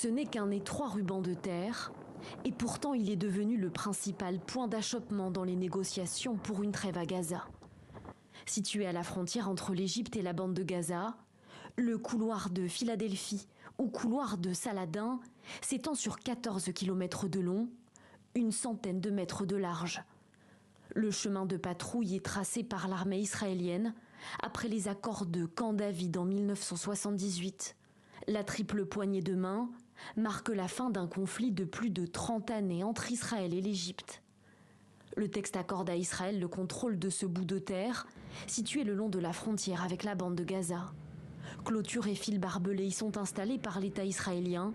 Ce n'est qu'un étroit ruban de terre, et pourtant il est devenu le principal point d'achoppement dans les négociations pour une trêve à Gaza. Situé à la frontière entre l'Égypte et la bande de Gaza, le couloir de Philadelphie ou couloir de Saladin s'étend sur 14 km de long, une centaine de mètres de large. Le chemin de patrouille est tracé par l'armée israélienne après les accords de Camp David en 1978. La triple poignée de main marque la fin d'un conflit de plus de 30 années entre Israël et l'Égypte. Le texte accorde à Israël le contrôle de ce bout de terre, situé le long de la frontière avec la bande de Gaza. Clôtures et fils barbelés y sont installés par l'État israélien.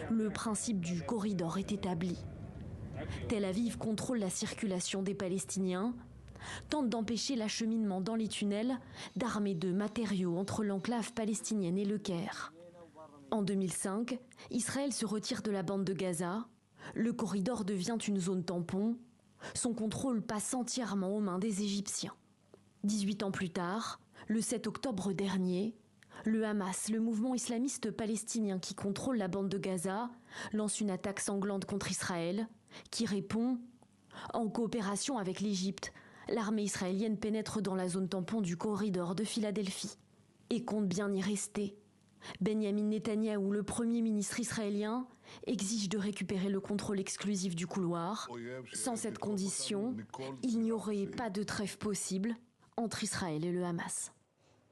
Le principe du corridor est établi. Tel Aviv contrôle la circulation des Palestiniens, tente d'empêcher l'acheminement dans les tunnels d'armées de matériaux entre l'enclave palestinienne et le Caire. En 2005, Israël se retire de la bande de Gaza. Le corridor devient une zone tampon. Son contrôle passe entièrement aux mains des Égyptiens. 18 ans plus tard, le 7 octobre dernier, le Hamas, le mouvement islamiste palestinien qui contrôle la bande de Gaza, lance une attaque sanglante contre Israël, qui répond en coopération avec l'Égypte. L'armée israélienne pénètre dans la zone tampon du corridor de Philadelphie et compte bien y rester. Benyamin Netanyahou, le premier ministre israélien, exige de récupérer le contrôle exclusif du couloir. Sans cette condition, il n'y aurait pas de trêve possible entre Israël et le Hamas.